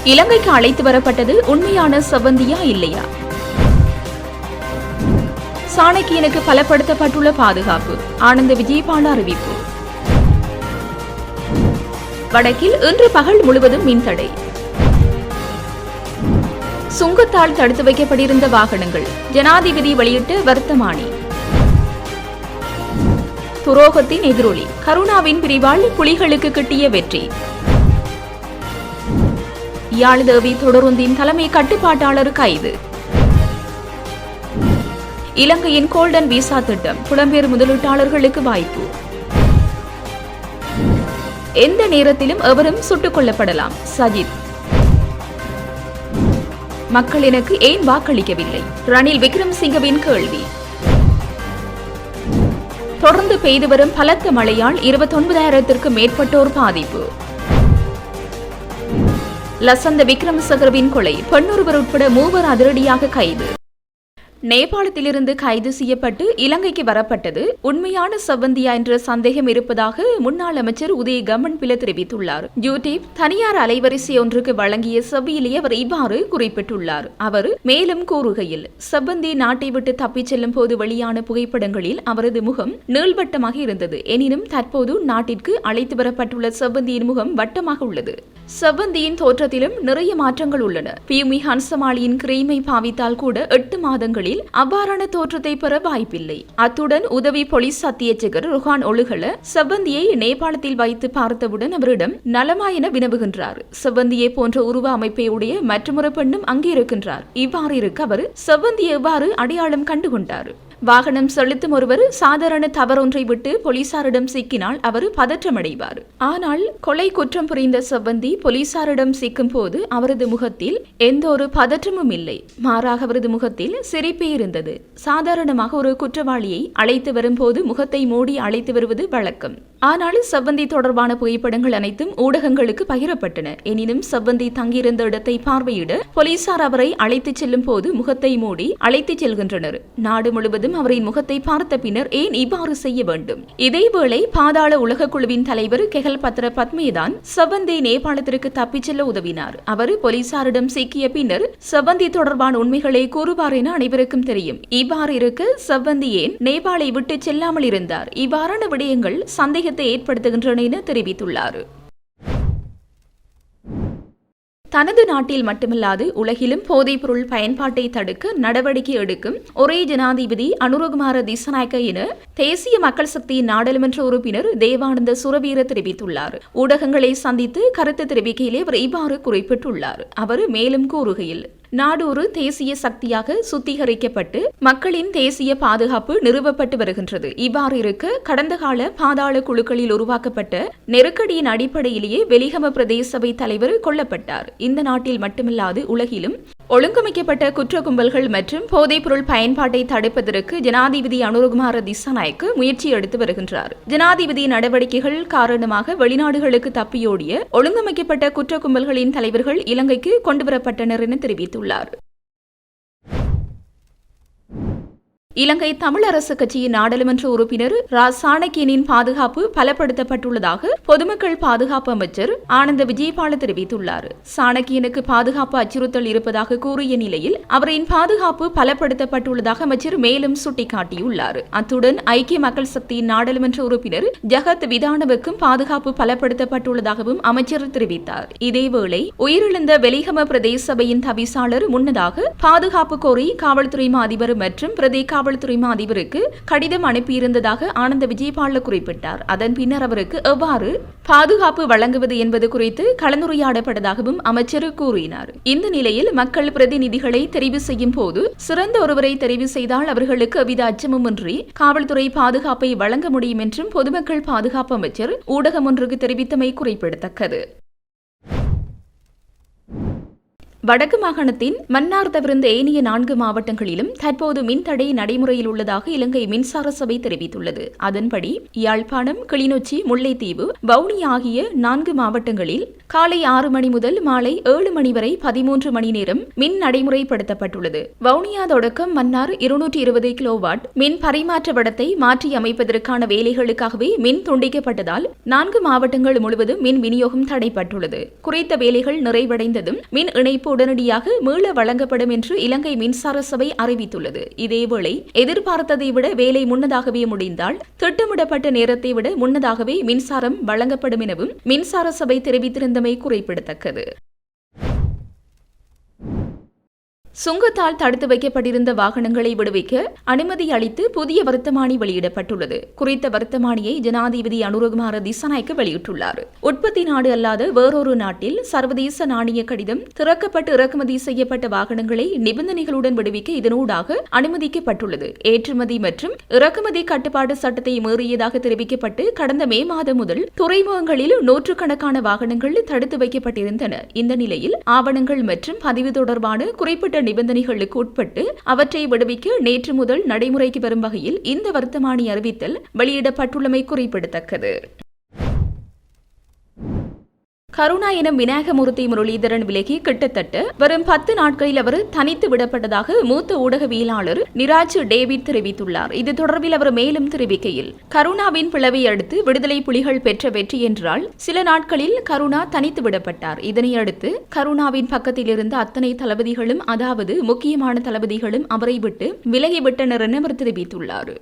இலங்கைக்கு அழைத்து வரப்பட்டது உண்மையான செவ்வந்தியா இல்லையா? சாணக்கியனுக்கு பலப்படுத்தப்பட்டுள்ள பாதுகாப்பு. ஆனந்த விஜயபால அறிவிப்பு. வடக்கில் இன்று பகல் முழுவதும் மின்தடை. சுங்கத்தால் தடுத்து வைக்கப்பட்டிருந்த வாகனங்கள். ஜனாதிபதி வெளியிட்ட வர்த்தமானி. துரோகத்தின் எதிரொலி. கருணாவின் பிரிவால் புலிகளுக்கு கிட்டிய வெற்றி. யாழ்தேவி தொடருந்தின் தலைமை கட்டுப்பாட்டாளர் கைது. இலங்கையின் கோல்டன் விசா திட்டம். புலம்பெயர் முதலீட்டாளர்களுக்கு வாய்ப்பு. எந்த நேரத்திலும் எவரும் சுட்டுக் கொல்லப்படலாம். சஜித். மக்கள் எனக்கு ஏன் வாக்களிக்கவில்லை? ரணில் விக்ரமசிங்கவின் கேள்வி. தொடர்ந்து பெய்து வரும் பலத்த மழையால் 29,000க்கும் மேற்பட்டோர் பாதிப்பு. லசந்த விக்ரமசகரவின் கொலை. பெண்ணொருவர் உட்பட 3 அதிரடியாக கைது. நேபாளத்திலிருந்து கைது செய்யப்பட்டு இலங்கைக்கு வரப்பட்டது உண்மையான செவ்வந்தியா என்ற சந்தேகம் இருப்பதாக முன்னாள் அமைச்சர் உதய கம்மன்பில தெரிவித்துள்ளார். யூடியூப் தனியார் அலைவரிசை ஒன்றுக்கு வழங்கிய செவ்வியிலேயே அவர் இவ்வாறு குறிப்பிட்டுள்ளார். அவர் மேலும் கூறுகையில், செவ்வந்தி நாட்டை விட்டு தப்பிச் செல்லும் போது வெளியான புகைப்படங்களில் அவரது முகம் நீள்வட்டமாக இருந்தது. எனினும் தற்போது நாட்டிற்கு அழைத்து வரப்பட்டுள்ள செவ்வந்தியின் முகம் வட்டமாக உள்ளது. செவ்வந்தியின் தோற்றத்திலும் நிறைய மாற்றங்கள் உள்ளன. பியூமி ஹன்சமாலியின் கிரீமை பாவித்தால் கூட 8 மாதங்களில் அவ்வாறான தோற்றத்தை பெற வாய்ப்பில்லை. அத்துடன் உதவி போலீஸ் அத்தியட்சகர் ருஹான் ஒழுகல செவ்வந்தியை நேபாளத்தில் வைத்து பார்த்தவுடன் அவரிடம் நலமா என வினவுகின்றார். செவ்வந்தியை போன்ற உருவ அமைப்பை உடைய மற்றொரு பெண்ணும் அங்கே இருக்கின்றார். இவ்வாறு இருக்க அவர் செவ்வந்தியை எவ்வாறு அடையாளம் கண்டுகொண்டார்? வாகனம் செலுத்தும் ஒருவர் சாதாரண தவறொன்றை விட்டு போலீசாரிடம் சிக்கினால் அவர் பதற்றமடைவார். ஆனால் கொலை குற்றம் புரிந்த செவ்வந்தி போலீசாரிடம் சிக்கும் போது அவரது முகத்தில் எந்த ஒரு பதற்றமும் இல்லை. மாறாக அவரது முகத்தில் சிரிப்பே இருந்தது. சாதாரணமாக ஒரு குற்றவாளியை அழைத்து வரும்போது முகத்தை மூடி அழைத்து வருவது வழக்கம். ஆனால் செவ்வந்தி தொடர்பான புகைப்படங்கள் அனைத்தும் ஊடகங்களுக்கு பகிரப்பட்டன. எனினும் செவ்வந்தி தங்கியிருந்த இடத்தை பார்வையிட போலீசார் அவரை அழைத்துச் செல்லும் போது முகத்தை மூடி அழைத்துச் செல்கின்றனர். நாடு முழுவதும் அவரின் முகத்தை பார்த்த பின்னர் ஏன் இவ்வாறு செய்ய வேண்டும்? இதேவேளை பாதாள உலக குழுவின் தலைவர் கெஹல் பத்ர பத்மேதான் செவ்வந்தி நேபாளத்திற்கு தப்பிச் செல்ல உதவினார். அவர் போலீசாரிடம் சிக்கிய பின்னர் செவ்வந்தி தொடர்பான உண்மைகளை கூறுவார் என அனைவருக்கும் தெரியும். இவ்வாறு இருக்க செவ்வந்தி ஏன் நேபாளை விட்டு செல்லாமல் இருந்தார்? இவ்வாறான விடயங்கள் சந்தேகத்தை ஏற்படுத்துகின்றன என தெரிவித்துள்ளார். தனது நாட்டில் மட்டுமல்லாது உலகிலும் போதைப் பொருள் பயன்பாட்டை தடுக்க நடவடிக்கை எடுக்கும் ஒரே ஜனாதிபதி அனுரகுமார திசாநாயக்க என தேசிய மக்கள் சக்தியின் நாடாளுமன்ற உறுப்பினர் தேவானந்த சுரவீர தெரிவித்துள்ளார். ஊடகங்களை சந்தித்து கருத்து தெரிவிக்கையிலே அவர் இவ்வாறு குறிப்பிட்டுள்ளார். அவர் மேலும் கூறுகையில், நாடு ஒரு தேசிய சக்தியாக சுத்திகரிக்கப்பட்டு மக்களின் தேசிய பாதுகாப்பு நிறுவப்பட்டு வருகின்றது. இவ்வாறு இருக்க கடந்த கால பாதாள குழுக்களில் உருவாக்கப்பட்ட நெருக்கடியின் அடிப்படையிலேயே வெலிகம பிரதேச சபை தலைவர் கொல்லப்பட்டார். இந்த நாட்டில் மட்டுமல்லாது உலகிலும் ஒழுங்கமைக்கப்பட்ட குற்ற கும்பல்கள் மற்றும் போதைப் பொருள் பயன்பாட்டை தடுப்பதற்கு ஜனாதிபதி அனுரகுமார திசாநாயக்க முயற்சி எடுத்து வருகின்றார். ஜனாதிபதி நடவடிக்கைகள் காரணமாக வெளிநாடுகளுக்கு தப்பியோடிய ஒழுங்கமைக்கப்பட்ட குற்ற கும்பல்களின் தலைவர்கள் இலங்கைக்கு கொண்டுவரப்பட்டனர் என தெரிவித்துள்ளார். இலங்கை தமிழ் அரசு கட்சியின் நாடாளுமன்ற உறுப்பினர் ரா சாணக்கியனின் பாதுகாப்பு பலப்படுத்தப்பட்டுள்ளதாக பொதுமக்கள் பாதுகாப்பு அமைச்சர் ஆனந்த விஜயபால தெரிவித்துள்ளார். சாணக்கியனுக்கு பாதுகாப்பு அச்சுறுத்தல் இருப்பதாக கூறிய நிலையில் அவரின் பாதுகாப்பு பலப்படுத்தப்பட்டுள்ளதாக அமைச்சர் மேலும் சுட்டிக்காட்டியுள்ளார். அத்துடன் ஐக்கிய மக்கள் சக்தியின் நாடாளுமன்ற உறுப்பினர் ஜகத் விதானவுக்கும் பாதுகாப்பு பலப்படுத்தப்பட்டுள்ளதாகவும் அமைச்சர் தெரிவித்தார். இதேவேளை உயிரிழந்த வெலிகம பிரதேச சபையின் தவிசாளர் முன்னதாக பாதுகாப்பு கோரி காவல்துறை அதிபர் மற்றும் பிரதி காவல்துறை அதிபருக்கு கடிதம் அனுப்பியிருந்ததாக ஆனந்த விஜயபால குறிப்பிட்டார். அதன் பின்னர் அவருக்கு எவ்வாறு பாதுகாப்பு வழங்குவது என்பது குறித்து கலந்துரையாடப்பட்டதாகவும் அமைச்சர் கூறினார். இந்த நிலையில் மக்கள் பிரதிநிதிகளை தெரிவு செய்யும் போது சிறந்த ஒருவரை தெரிவு செய்தால் அவர்களுக்கு எவ்வித அச்சமுமின்றி காவல்துறை பாதுகாப்பை வழங்க முடியும் என்றும் பொதுமக்கள் பாதுகாப்பு அமைச்சர் ஊடகம் ஒன்றுக்கு தெரிவித்தமை குறிப்பிடத்தக்கது. வடக்கு மாகாணத்தின் மன்னார் தவிர்ந்த ஏனைய 4 மாவட்டங்களிலும் தற்போது மின்தடை நடைமுறையில் உள்ளதாக இலங்கை மின்சார சபை தெரிவித்துள்ளது. அதன்படி யாழ்ப்பாணம், கிளிநொச்சி, முல்லைத்தீவு, வவுனியா ஆகிய 4 மாவட்டங்களில் காலை 6 மணி முதல் மாலை 7 மணி வரை 13 மணி நேரம் மின் நடைமுறைப்படுத்தப்பட்டுள்ளது. வவுனியா தொடக்கம் மன்னார் 220 கிலோவாட் மின் பரிமாற்ற வடத்தை மாற்றி அமைப்பதற்கான வேலைகளுக்காகவே மின் துண்டிக்கப்பட்டதால் 4 மாவட்டங்கள் முழுவதும் மின் விநியோகம் தடைப்பட்டுள்ளது. குறித்த வேலைகள் நிறைவடைந்ததும் மின் இணைப்பு உடனடியாக மீள வழங்கப்படும் என்று இலங்கை மின்சார சபை அறிவித்துள்ளது. இதேவேளை எதிர்பார்த்ததை விட வேலை முன்னதாகவே முடிந்தால் திட்டமிடப்பட்ட நேரத்தை விட முன்னதாகவே மின்சாரம் வழங்கப்படும் எனவும் மின்சார சபை தெரிவித்திருந்தமை குறிப்பிடத்தக்கது. சுங்கத்தால் தடுத்து வைக்கப்பட்டிருந்த வாகனங்களை விடுவிக்க அனுமதி அளித்து புதிய வர்த்தமானி வெளியிடப்பட்டுள்ளது. குறித்த வர்த்தமானியை ஜனாதிபதி அனுரகுமார திசாநாயக்க வெளியிட்டுள்ளார். உற்பத்தி நாடு அல்லாத வேறொரு நாட்டில் சர்வதேச நாணய கடிதம் திறக்கப்பட்டு இறக்குமதி செய்யப்பட்ட வாகனங்களை நிபந்தனைகளுடன் விடுவிக்க இதனூடாக அனுமதிக்கப்பட்டுள்ளது. ஏற்றுமதி மற்றும் இறக்குமதி கட்டுப்பாடு சட்டத்தை மீறியதாக தெரிவிக்கப்பட்டு கடந்த மே மாதம் முதல் துறைமுகங்களில் நூற்றுக்கணக்கான வாகனங்கள் தடுத்து வைக்கப்பட்டிருந்தன. இந்த நிலையில் ஆவணங்கள் மற்றும் பதிவு தொடர்பான குறிப்பிட்ட நிபந்தனைகளுக்கு உட்பட்டு அவற்றை விடுவிக்க நேற்று முதல் நடைமுறைக்கு வரும் வகையில் இந்த வர்த்தமானி அறிவித்தல் வெளியிடப்பட்டுள்ளமை குறிப்பிடத்தக்கது. கருணா எனும் விநாயகமூர்த்தி முரளிதரன் விலகி கிட்டத்தட்ட வரும் 10 நாட்களில் அவர் தனித்து விடப்பட்டதாக மூத்த ஊடகவியலாளர் நிராஜ் டேவிட் தெரிவித்துள்ளார். இது தொடர்பில் அவர் மேலும் தெரிவிக்கையில், கருணாவின் பிளவை அடுத்து விடுதலை புலிகள் பெற்ற வெற்றி என்றால் சில நாட்களில் கருணா தனித்து விடப்பட்டார். இதனையடுத்து கருணாவின் பக்கத்தில் இருந்த அத்தனை தளபதிகளும், அதாவது முக்கியமான தளபதிகளும் அவரை விட்டு விலகிவிட்டனர் என அவர் தெரிவித்துள்ளார்.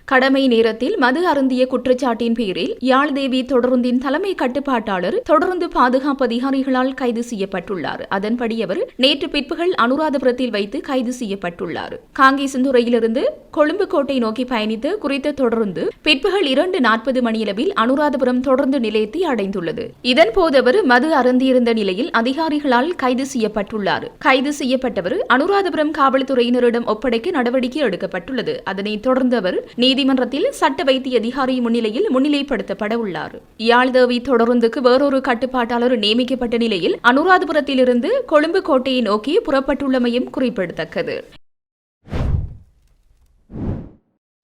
கடமை நேரத்தில் மது அருந்திய குற்றச்சாட்டின் பேரில் யாழ்தேவி தொடருந்தின் தலைமை கட்டுப்பாட்டாளர் தொடர்ந்து பாதுகாப்பு அதிகாரிகளால் கைது செய்யப்பட்டுள்ளார். அதன்படி அவர் நேற்று பிற்பகல் அனுராதபுரத்தில் வைத்து கைது செய்யப்பட்டுள்ளார். காங்கேசந்துறையிலிருந்து கொழும்பு கோட்டை நோக்கி பயணித்த குறித்த தொடர்ந்து பிற்பகல் 2:40 மணியளவில் அனுராதபுரம் தொடர்ந்து நிலையத்தை அடைந்துள்ளது. இதன்போது அவர் மது அருந்தியிருந்த நிலையில் அதிகாரிகளால் கைது செய்யப்பட்டுள்ளார். கைது செய்யப்பட்டவர் அனுராதபுரம் காவல்துறையினரிடம் ஒப்படைக்க நடவடிக்கை எடுக்கப்பட்டுள்ளது. அதனைத் தொடர்ந்து அவர் நீதிமன்றத்தில் சட்ட வைத்திய அதிகாரி முன்னிலையில் முன்னிலைப்படுத்தப்பட உள்ளார். யாழ்தேவி தொடருந்துக்கு வேறொரு கட்டுப்பாட்டாளர் நியமிக்கப்பட்ட நிலையில் அனுராதபுரத்திலிருந்து கொழும்பு கோட்டையை நோக்கி புறப்பட்டுள்ளமையும் குறிப்பிடத்தக்கது.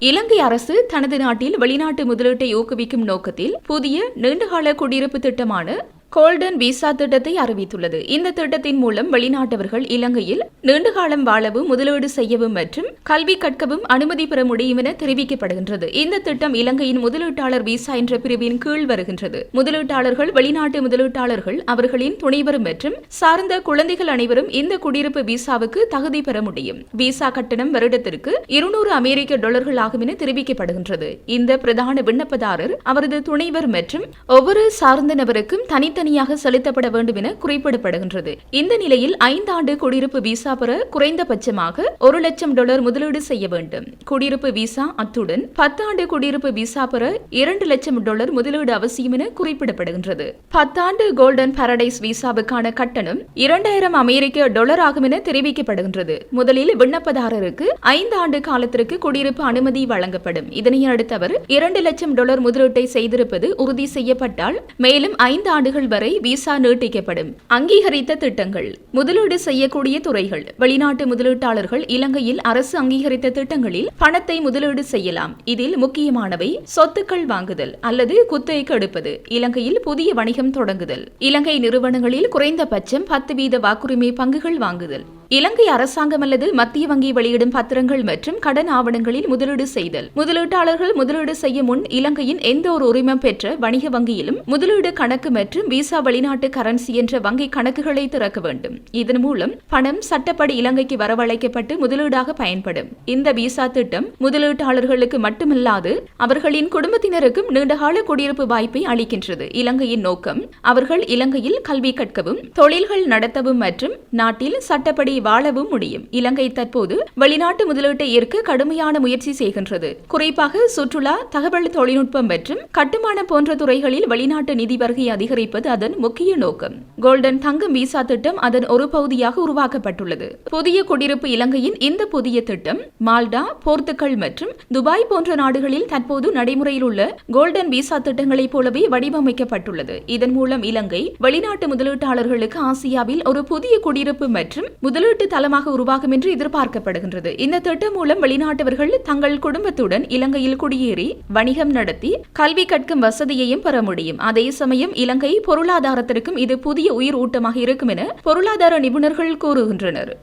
இலங்கை அரசு தனது நாட்டில் வெளிநாட்டு முதலீட்டை ஊக்குவிக்கும் நோக்கத்தில் புதிய நீண்டகால குடியிருப்பு திட்டமான கோல்டன் விசா திட்டத்தை அறிவித்துள்ளது. இந்த திட்டத்தின் மூலம் வெளிநாட்டவர்கள் இலங்கையில் நீண்டகாலம் வாழவும் முதலீடு செய்யவும் மற்றும் கல்வி கற்கவும் அனுமதி பெற முடியும் என தெரிவிக்கப்படுகின்றது. இந்த திட்டம் இலங்கையின் முதலீட்டாளர் விசா என்ற பிரிவின் கீழ் வருகின்றது. முதலீட்டாளர்கள், வெளிநாட்டு முதலீட்டாளர்கள், அவர்களின் துணைவர் மற்றும் சார்ந்த குழந்தைகள் அனைவரும் இந்த குடியிருப்பு விசாவுக்கு தகுதி பெற முடியும். விசா கட்டணம் வருடத்திற்கு $200 ஆகும் என தெரிவிக்கப்படுகின்றது. இந்த பிரதான விண்ணப்பதாரர், அவரது துணைவர் மற்றும் ஒவ்வொரு சார்ந்த நபருக்கும் தனித்தனியாக செலுத்தப்பட வேண்டும் என குறிப்பிடப்படுகின்றது. இந்த நிலையில் 5 ஆண்டு குடியிருப்பு விசா பெற குறைந்தபட்சமாக $1 லட்சம் முதலீடு செய்ய வேண்டும். குடியிருப்பு விசா அத்துடன் 10 ஆண்டு குடியிருப்பு விசா பெற $2 லட்சம் முதலீடு அவசியம் என குறிப்பிடப்படுகின்றது. 10 ஆண்டு கோல்டன் பாரடைஸ் விசாவுக்கான கட்டணம் $2000 ஆகும் என தெரிவிக்கப்படுகின்றது. முதலில் விண்ணப்பதாரருக்கு 5 ஆண்டு காலத்திற்கு குடியிருப்பு அனுமதி வழங்கப்படும். இதனை அடுத்து அவர் $2 லட்சம் முதலீட்டை செய்திருப்பது உறுதி செய்யப்பட்டால் மேலும் 5 ஆண்டுகள் வரை விசா நீட்டிக்கப்படும். அங்கீகரித்த திட்டங்கள். முதலீடு செய்யக்கூடிய துறைகள். வெளிநாட்டு முதலீட்டாளர்கள் இலங்கையில் அரசு அங்கீகரித்த திட்டங்களில் பணத்தை முதலீடு செய்யலாம். இதில் முக்கியமானவை சொத்துக்கள் வாங்குதல் அல்லது குத்தகைக்கு எடுப்பது, இலங்கையில் புதிய வணிகம் தொடங்குதல், இலங்கை நிறுவனங்களில் குறைந்தபட்சம் 10% வாக்குரிமை பங்குகள் வாங்குதல், இலங்கை அரசாங்கம் அல்லது மத்திய வங்கி வெளியிடும் பத்திரங்கள் மற்றும் கடன் ஆவணங்களில் முதலீடு செய்தல். முதலீட்டாளர்கள் முதலீடு செய்ய முன் இலங்கையின் எந்த ஒரு உரிமம் பெற்ற வணிக வங்கியிலும் முதலீடு கணக்கு மற்றும் விசா வெளிநாட்டு கரன்சி என்ற வங்கி கணக்குகளை திறக்க வேண்டும். இதன் மூலம் பணம் சட்டப்படி இலங்கைக்கு வரவழைக்கப்பட்டு முதலீடாக பயன்படும். இந்த விசா திட்டம் முதலீட்டாளர்களுக்கு மட்டுமல்லாது அவர்களின் குடும்பத்தினருக்கும் நீண்டகால குடியிருப்பு வாய்ப்பை அளிக்கின்றது. இலங்கையின் நோக்கம் அவர்கள் இலங்கையில் கல்வி கற்கவும், தொழில்கள் நடத்தவும் மற்றும் நாட்டில் சட்டப்படி மக்களை வாழவும் முடியும். இலங்கை தற்போது வெளிநாட்டு முதலீட்டை ஏற்க கடுமையான முயற்சி செய்கின்றது. குறிப்பாக சுற்றுலா, தகவல் தொழில்நுட்பம் மற்றும் கட்டுமானம் போன்ற துறைகளில் வெளிநாட்டு நிதி வருகை அதிகரிப்பது அதன் முக்கிய நோக்கம். கோல்டன் தங்கம் விசா திட்டம் அதன் ஒரு பகுதியாக உருவாக்கப்பட்டுள்ளது. புதிய குடியிருப்பு இலங்கையின் இந்த புதிய திட்டம் மால்டா, போர்த்துகல் மற்றும் துபாய் போன்ற நாடுகளில் தற்போது நடைமுறையில் உள்ள கோல்டன் விசா திட்டங்களைப் போலவே வடிவமைக்கப்பட்டுள்ளது. இதன் மூலம் இலங்கை வெளிநாட்டு முதலீட்டாளர்களுக்கு ஆசியாவில் ஒரு புதிய குடியிருப்பு மற்றும் முதலீட்டு தளமாக உருவாகும் என்று எதிர்பார்க்கப்படுகின்றது. இந்த திட்டம் மூலம் வெளிநாட்டவர்கள் தங்கள் குடும்பத்துடன் இலங்கையில் குடியேறி வணிகம் நடத்தி கல்வி கற்கும் வசதியையும் பெற முடியும். அதே சமயம் இலங்கை பொருளாதாரத்திற்கும் இது புதிய உயிர் ஊட்டமாக இருக்கும் என பொருளாதார நிபுணர்கள் கூறுகின்றனர்.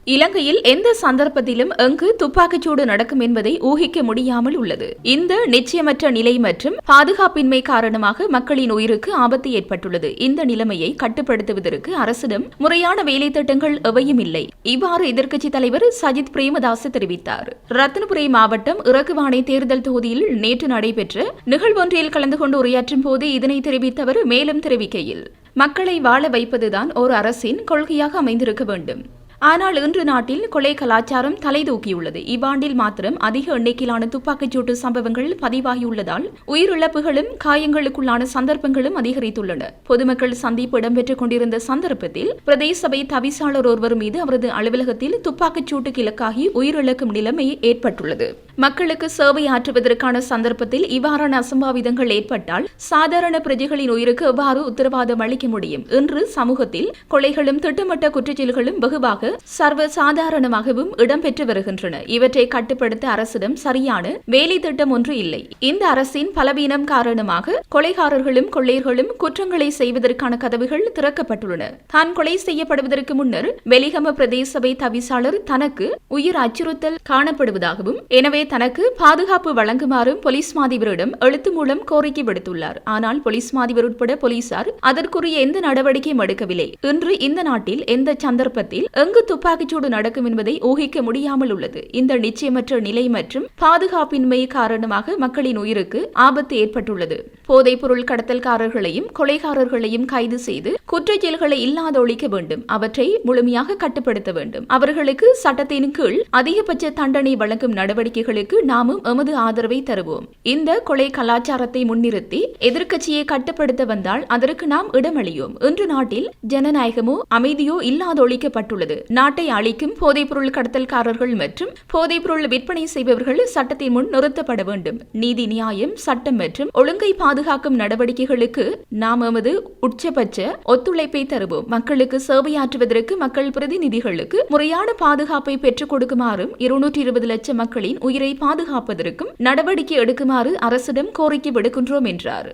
இலங்கையில் எந்த சந்தர்ப்பத்திலும் எங்கு துப்பாக்கிச்சூடு நடக்கும் என்பதை ஊகிக்க முடியாமல் உள்ளது. இந்த நிச்சயமற்ற நிலை மற்றும் பாதுகாப்பின்மை காரணமாக மக்களின் உயிருக்கு ஆபத்து ஏற்பட்டுள்ளது. இந்த நிலைமையை கட்டுப்படுத்துவதற்கு அரசிடம் முறையான வேலை திட்டங்கள் எவையும் இல்லை. இவ்வாறு எதிர்க்கட்சித் தலைவர் சஜித் பிரேமதாச தெரிவித்தார். ரத்தினபுரி மாவட்டம் இறக்குவானை தேர்தல் தொகுதியில் நேற்று நடைபெற்ற நிகழ்வொன்றில் கலந்து கொண்டு உரையாற்றும் போது இதனை தெரிவித்த அவர் மேலும் தெரிவிக்கையில், மக்களை வாழ வைப்பதுதான் ஒரு அரசின் கொள்கையாக அமைந்திருக்க வேண்டும். ஆனால் இன்று நாட்டில் கொலை கலாச்சாரம் தலைதூக்கியுள்ளது. இவ்வாண்டில் மாத்திரம் அதிக எண்ணிக்கையிலான துப்பாக்கிச்சூட்டு சம்பவங்கள் பதிவாகியுள்ளதால் உயிரிழப்புகளும் காயங்களுக்குள்ளான சந்தர்ப்பங்களும் அதிகரித்துள்ளன. பொதுமக்கள் சந்திப்பு இடம்பெற்றுக் கொண்டிருந்த சந்தர்ப்பத்தில் பிரதேச சபை தவிசாளர் ஒருவர் மீது அவரது அலுவலகத்தில் துப்பாக்கிச்சூட்டுக்கு இலக்காகி உயிரிழக்கும் நிலைமை ஏற்பட்டுள்ளது. மக்களுக்கு சேவை ஆற்றுவதற்கான சந்தர்ப்பத்தில் இவ்வாறான அசம்பாவிதங்கள் ஏற்பட்டால் சாதாரண பிரஜைகளின் உயிருக்கு எவ்வாறு உத்தரவாதம் அளிக்க முடியும்? இன்று சமூகத்தில் கொலைகளும் திட்டமிட்ட குற்றச்செயல்களும் வெகுவாக சர்வ சாதாரணமாகவும் இடம்பெற்று வருகின்றன. இவற்றை கட்டுப்படுத்த அரசிடம் சரியான வேலை திட்டம் ஒன்று இல்லை. இந்த அரசின் பலவீனம் காரணமாக கொலைகாரர்களும் கொள்ளையர்களும் குற்றங்களை செய்வதற்கான கதவுகள் திறக்கப்பட்டுள்ளன. தான் கொலை செய்யப்படுவதற்கு முன்னர் வெலிகம பிரதேச சபை தவிசாளர் தனக்கு உயிர் அச்சுறுத்தல் காணப்படுவதாகவும் எனவே தனக்கு பாதுகாப்பு வழங்குமாறும் போலீஸ் மாதிபரிடம் எழுத்து மூலம் கோரிக்கை விடுத்துள்ளார். ஆனால் போலீஸ் மாதிபர் உட்பட போலீசார் அதற்குரிய எந்த நடவடிக்கையும் எடுக்கவில்லை. இன்று இந்த நாட்டில் எந்த சந்தர்ப்பத்தில் எங்கு துப்பாக்கிச்சூடு நடக்கும் என்பதை ஊகிக்க முடியாமல் உள்ளது. இந்த நிச்சயமற்ற நிலை மற்றும் பாதுகாப்பின்மை காரணமாக மக்களின் உயிருக்கு ஆபத்து ஏற்பட்டுள்ளது. போதைப் பொருள் கடத்தல்காரர்களையும் கொலைகாரர்களையும் கைது செய்து குற்றச்செயல்களை இல்லாதொழிக்க வேண்டும். அவற்றை முழுமையாக கட்டுப்படுத்த வேண்டும். அவர்களுக்கு சட்டத்தின் கீழ் அதிகபட்ச தண்டனை வழங்கும் நடவடிக்கைகளுக்கு நாமும் எமது ஆதரவை தருவோம். இந்த கொலை கலாச்சாரத்தை முன்னிறுத்தி எதிர்க்கட்சியை கட்டுப்படுத்த வந்தால் அதற்கு நாம் இடமளியோம். இன்று நாட்டில் ஜனநாயகமோ அமைதியோ இல்லாதொழிக்கப்பட்டுள்ளது. நாட்டை அழிக்கும் போதைப்பொருள் கடத்தல்காரர்கள் மற்றும் போதைப்பொருள் விற்பனை செய்பவர்கள் சட்டத்தின் முன் நிறுத்தப்பட வேண்டும். நீதி, நியாயம், சட்டம் மற்றும் ஒழுங்கை பாதுகாக்கும் நடவடிக்கைகளுக்கு நாம் எமது உச்சபட்ச ஒத்துழைப்பை தருவோம். மக்களுக்கு சேவையாற்றுவதற்கு மக்கள் பிரதிநிதிகளுக்கு முறையான பாதுகாப்பை பெற்றுக் கொடுக்குமாறும் 220 லட்சம் மக்களின் உயிரை பாதுகாப்பதற்கும் நடவடிக்கை எடுக்குமாறு அரசிடம் கோரிக்கை விடுக்கின்றோம் என்றார்.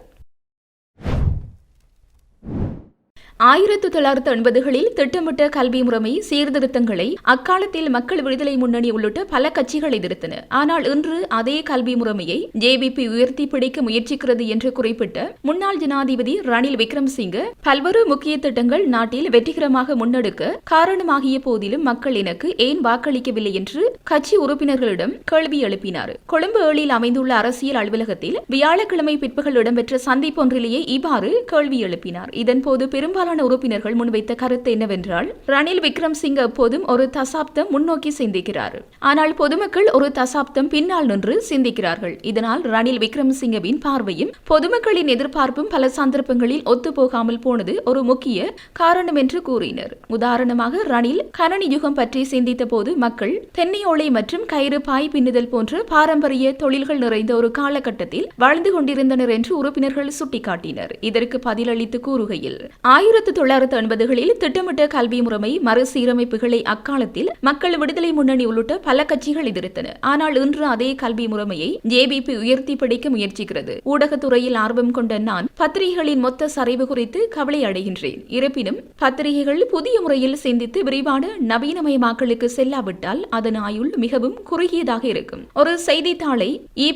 1980களில் திட்டமிட்ட கல்வி முறைமை சீர்திருத்தங்களை அக்காலத்தில் மக்கள் விடுதலை முன்னணி உள்ளிட்ட பல கட்சிகள் எதிர்த்தன. ஆனால் இன்று அதே கல்வி முறைமையை ஜேவிபி உயர்த்தி பிடிக்க முயற்சிக்கிறது என்று குறிப்பிட்ட முன்னாள் ஜனாதிபதி ரணில் விக்ரமசிங்கே பல்வேறு முக்கிய திட்டங்கள் நாட்டில் வெற்றிகரமாக முன்னெடுக்க காரணமாகிய போதிலும் மக்கள் எனக்கு ஏன் வாக்களிக்கவில்லை என்று கட்சி உறுப்பினர்களிடம் கேள்வி எழுப்பினார். கொழும்பு 7 அமைந்துள்ள அரசியல் அலுவலகத்தில் வியாழக்கிழமை பிற்பகல் இடம்பெற்ற சந்திப்பொன்றிலேயே இவ்வாறு கேள்வி எழுப்பினார். இதன்போது பெரும்பாலான உறுப்பினர்கள் முன்வைத்த கருத்து என்னவென்றால், ரணில் விக்ரமசிங்கே எப்போதும் ஒரு தசாப்தம் முன்னோக்கி சிந்திக்கிறார். ஆனால் பொதுமக்கள் ஒரு தசாப்தம் பின்னால் நின்று சிந்திக்கிறார்கள். இதனால் ரணில் விக்ரமசிங்கவின் பார்வையும் பொதுமக்களின் எதிர்பார்ப்பும் பல சந்தர்ப்பங்களில் ஒத்துப்போகாமல் போனது ஒரு முக்கிய காரணம் என்று கூறினர். உதாரணமாக, ரணில் கணனி யுகம் பற்றி சிந்தித்த போது மக்கள் தென்னையோலை மற்றும் கயிறு பாய் பின்னுதல் போன்ற பாரம்பரிய தொழில்கள் நிறைந்த ஒரு காலகட்டத்தில் வாழ்ந்து கொண்டிருந்தனர் என்று உறுப்பினர்கள் சுட்டிக்காட்டினர். இதற்கு பதிலளித்து கூறுகையில், 1980களில் திட்டமிட்ட கல்வி முறைமை மறுசீரமைப்புகளை அக்காலத்தில் மக்கள் விடுதலை முன்னணி உள்ளிட்ட பல கட்சிகள் எதிர்த்தன. ஆனால் இன்று அதே கல்வி முறைமையை ஜேவிபி உயர்த்தி பிடிக்க முயற்சிக்கிறது. ஊடகத்துறையில் ஆர்வம் கொண்ட நான் பத்திரிகைகளின் மொத்த சரிவு குறித்து கவலை அடைகின்றேன். இருப்பினும் பத்திரிகைகள் புதிய முறையில் சிந்தித்து விரிவான நவீனமயமாக்கலுக்கு செல்லாவிட்டால் அதன் ஆயுள் மிகவும் குறுகியதாக இருக்கும். ஒரு செய்தித்தாளை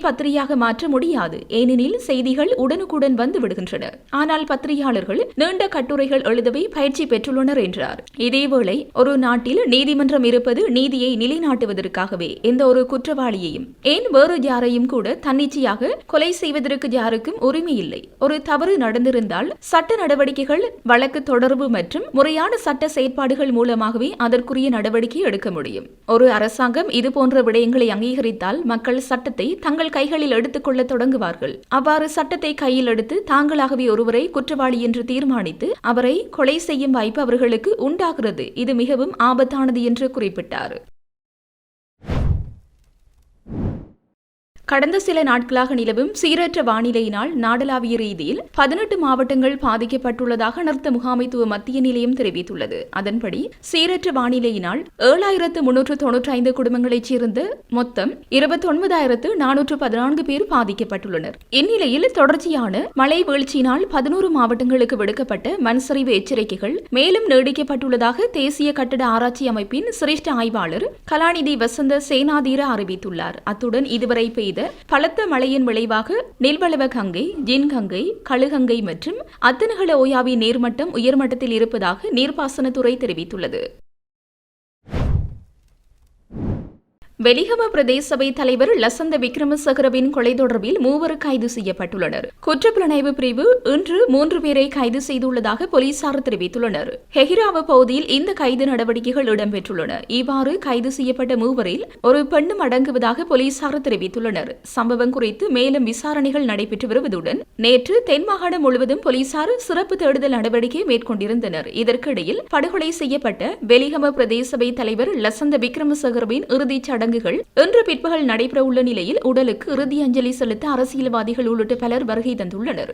பத்திரிகையாக மாற்ற முடியாது, ஏனெனில் செய்திகள் உடனுக்குடன் வந்து விடுகின்றன. ஆனால் பத்திரிகையாளர்கள் நீண்ட கட்டுரைகள் அறிக்கைகள் எழுதவே பயிற்சி பெற்றுள்ளனர் என்றார். இதேவேளை ஒரு நாட்டில் நீதிமன்றம் இருப்பது நீதியை நிலைநாட்டுவதற்காகவே. எந்த ஒரு குற்றவாளியையும் ஏன் வேறு யாரையும் கூட தன்னிச்சையாக கொலை செய்வதற்கு யாருக்கும் உரிமை இல்லை. ஒரு தவறு நடந்திருந்தால் சட்ட நடவடிக்கைகள், வழக்கு தொடர்பு மற்றும் முறையான சட்ட செயற்பாடுகள் மூலமாகவே அதற்குரிய நடவடிக்கை எடுக்க முடியும். ஒரு அரசாங்கம் இதுபோன்ற விடயங்களை அங்கீகரித்தால் மக்கள் சட்டத்தை தங்கள் கைகளில் எடுத்துக்கொள்ள தொடங்குவார்கள். அவ்வாறு சட்டத்தை கையில் எடுத்து தாங்களாகவே ஒருவரை குற்றவாளி என்று தீர்மானித்து அவரை கொலை செய்யும் வாய்ப்பு அவர்களுக்கு உண்டாகிறது. இது மிகவும் ஆபத்தானது என்று குறிப்பிட்டார். கடந்த சில நாட்களாக நிலவும் சீரற்ற வானிலையினால் நாடளாவிய ரீதியில் 18 மாவட்டங்கள் பாதிக்கப்பட்டுள்ளதாக அனர்த்த முகாமைத்துவ மத்திய நிலையம் தெரிவித்துள்ளது. அதன்படி சீரற்ற வானிலையினால் 7395 குடும்பங்களைச் சேர்ந்த மொத்தம் 29,414 பேர் பாதிக்கப்பட்டுள்ளனர். இந்நிலையில் தொடர்ச்சியான மழை வீழ்ச்சியினால் 11 மாவட்டங்களுக்கு விடுக்கப்பட்ட மண்சரிவு எச்சரிக்கைகள் மேலும் நீடிக்கப்பட்டுள்ளதாக தேசிய கட்டட ஆராய்ச்சி அமைப்பின் சிரேஷ்ட ஆய்வாளர் கலாநிதி வசந்த சேனாதீர அறிவித்துள்ளார். அத்துடன் இதுவரை பெய்த பலத்த மழையின் விளைவாக நீல்வளவ கங்கை, ஜின் கங்கை, கழுகங்கை மற்றும் அத்தனகல ஓயாவின் நீர்மட்டம் உயர்மட்டத்தில் இருப்பதாக நீர்ப்பாசனத்துறை தெரிவித்துள்ளது. வெலிகம பிரதேச சபை தலைவர் லசந்த விக்ரமசகரவின் கொலை தொடர்பில் 3 கைது செய்யப்பட்டுள்ளனர். குற்றப்புலனாய்வு பிரிவு இன்று 3 பேரை கைது செய்துள்ளதாக போலீசார் தெரிவித்துள்ளனர். ஹெகிராவ பகுதியில் இந்த கைது நடவடிக்கைகள் இடம்பெற்றுள்ளன. இவ்வாறு கைது செய்யப்பட்ட 3 ஒரு பெண்ணும் அடங்குவதாக போலீசார் தெரிவித்துள்ளனர். சம்பவம் குறித்து மேலும் விசாரணைகள் நடைபெற்று வருவதுடன் நேற்று தென் மாகாணம் முழுவதும் போலீசார் சிறப்பு தேடுதல் நடவடிக்கை மேற்கொண்டிருந்தனர். இதற்கிடையில் படுகொலை செய்யப்பட்ட வெலிகம பிரதேச சபை தலைவர் லசந்த விக்ரமசகரவின் இறுதிச் சடங்குகள் இன்று பிற்பகல் நடைபெறவுள்ள நிலையில் உடலுக்கு இறுதி அஞ்சலி செலுத்த அரசியல்வாதிகள் உள்ளிட்ட பலர் வருகை தந்துள்ளனர்.